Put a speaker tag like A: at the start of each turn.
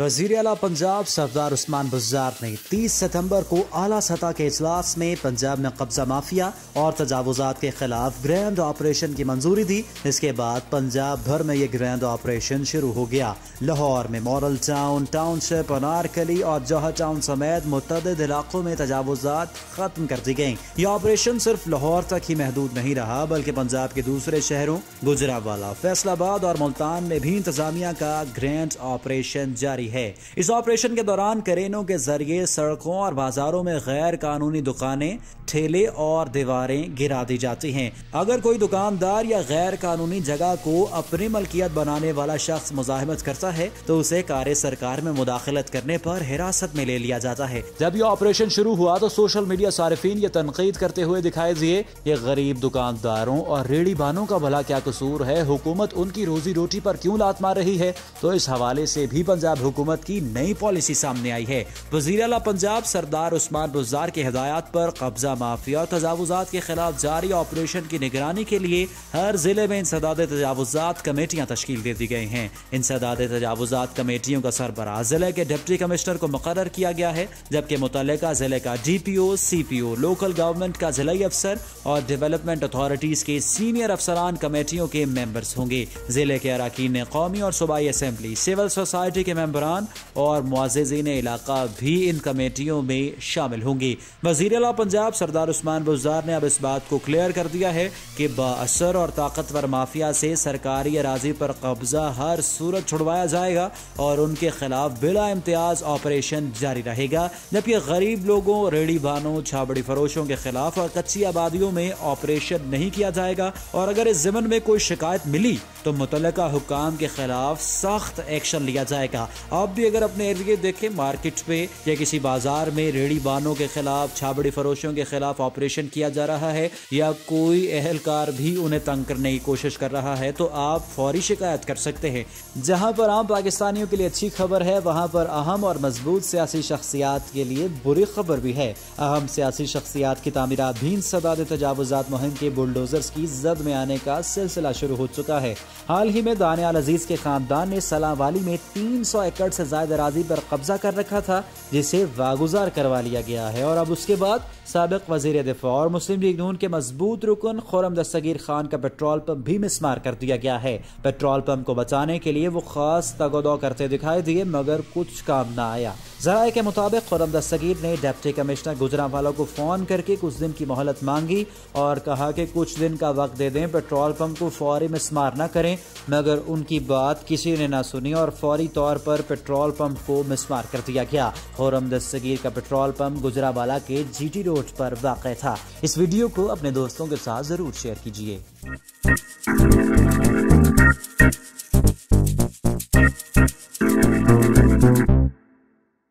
A: वजीर आला पंजाब सरदार उस्मान बुज़दार ने 30 सितंबर को आला सतह के इजलास में पंजाब में कब्जा माफिया और तजावुजात के खिलाफ ग्रैंड ऑपरेशन की मंजूरी दी। इसके बाद पंजाब भर में ये ग्रैंड ऑपरेशन शुरू हो गया। लाहौर में मॉडल टाउन, टाउनशिप, अनारकली और जौहर टाउन समेत मुतअद्दिद इलाकों में तजावुजात खत्म कर दी गयी। ये ऑपरेशन सिर्फ लाहौर तक ही महदूद नहीं रहा, बल्कि पंजाब के दूसरे शहरों गुजरांवाला, फैसलाबाद और मुल्तान में भी इंतजामिया का ग्रैंड ऑपरेशन जारी है। इस ऑपरेशन के दौरान करेनों के जरिए सड़कों और बाजारों में गैर कानूनी दुकानें, ठेले और दीवारें गिरा दी जाती हैं। अगर कोई दुकानदार या गैर कानूनी जगह को अपनी मलकियत बनाने वाला शख्स मुजाहिमत करता है तो उसे कार्य सरकार में मुदाखलत करने पर हिरासत में ले लिया जाता है। जब ये ऑपरेशन शुरू हुआ तो सोशल मीडिया सारिफीन ये तनकीद करते हुए दिखाई दिए, ये गरीब दुकानदारों और रेहड़ी बानों का भला क्या कसूर है, हुकूमत उनकी रोजी रोटी पर क्यों लात मार रही है। तो इस हवाले से भी पंजाब हुकूमत की नई पॉलिसी सामने आई है। वज़ीर आला पंजाब सरदार उस्मान बुज़दार की हिदायत पर कब्जा माफिया और तजावुजात के खिलाफ जारी ऑपरेशन की निगरानी के लिए हर जिले में इंसदाद तजावुजात कमेटियां तश्कील दे दी गई हैं। इंसदाद तजावुजात कमेटियों का सरबराह जिले के डिप्टी कमिश्नर को मुकर्रर किया गया है, जबकि मुतल्लिका जिले का DPO, CPO, लोकल गवर्नमेंट का जिलाई अफसर और डेवलपमेंट अथॉरिटीज के सीनियर अफसरान कमेटियों के मेंबर्स होंगे। जिले के अरकान कौमी और सूबाई असेंबली, सिविल सोसाइटी के मेंबरान और मुअज़्ज़िज़ीन इलाका भी इन कमेटियों में शामिल होंगे। वज़ीर आला पंजाब सरदार उस्मान बुज़दार ने अब इस बात को क्लियर कर दिया है कि बाअसर और ताकतवर माफिया से सरकारी अराजी पर कब्जा हर सूरत छुड़वाया जाएगा और उनके खिलाफ बिला इम्तियाज ऑपरेशन जारी रहेगा, जबकि गरीब लोगों, रेहड़ी बानों, छाबड़ी फरोशों के खिलाफ और कच्ची आबादियों में ऑपरेशन नहीं किया जाएगा। और अगर इस ज़िमन में कोई शिकायत मिली तो मुतल्लिका हुक्काम के खिलाफ सख्त एक्शन लिया जाएगा। आप भी अगर अपने एरिया देखें, मार्केट पे या किसी बाजार में रेहड़ी बानों के खिलाफ, छाबड़ी फरोशों के खिलाफ ऑपरेशन किया जा रहा है या कोई अहलकार भी उन्हें तंग करने की कोशिश कर रहा है तो आप फौरी शिकायत कर सकते हैं। जहां पर आम पाकिस्तानियों के लिए अच्छी खबर है, वहां पर अहम और मजबूत सियासी शख्सियात के लिए बुरी खबर भी है। अहम सियासी शख्सियात की तामीरात भी इंसदाद तजावुजात मुहिम के बुलडोजर्स की जद में आने का सिलसिला शुरू हो चुका है। हाल ही में दानियाल अजीज के खानदान ने सलावाली में 300 एकड़ से ज्यादा अराजी पर कब्जा कर रखा था, जिसे वागुजार करवा लिया गया है। और अब उसके बाद साबिक वजीर दिफा और मुस्लिम लीग नून के मजबूत रुकन खुर्रम दस्तगीर खान का पेट्रोल पंप भी मिसमार कर दिया गया है। पेट्रोल पंप को बचाने के लिए वो खास तगोदो करते दिखाई दिए, मगर कुछ काम ना आया। ज़राए के मुताबिक खुर्रम दस्तगीर ने डिप्टी कमिश्नर गुजरांवाला को फोन करके कुछ दिन की मोहलत मांगी और कहा कि कुछ दिन का वक्त दे दें, पेट्रोल पंप को फौरी मिसमार न करें, मगर उनकी बात किसी ने ना सुनी और फौरी तौर पर पेट्रोल पंप को मिसमार कर दिया गया। खुर्रम दस्तगीर का पेट्रोल पंप गुजरांवाला के GT रोड पर वाक़ था। इस वीडियो को अपने दोस्तों के साथ जरूर शेयर कीजिए।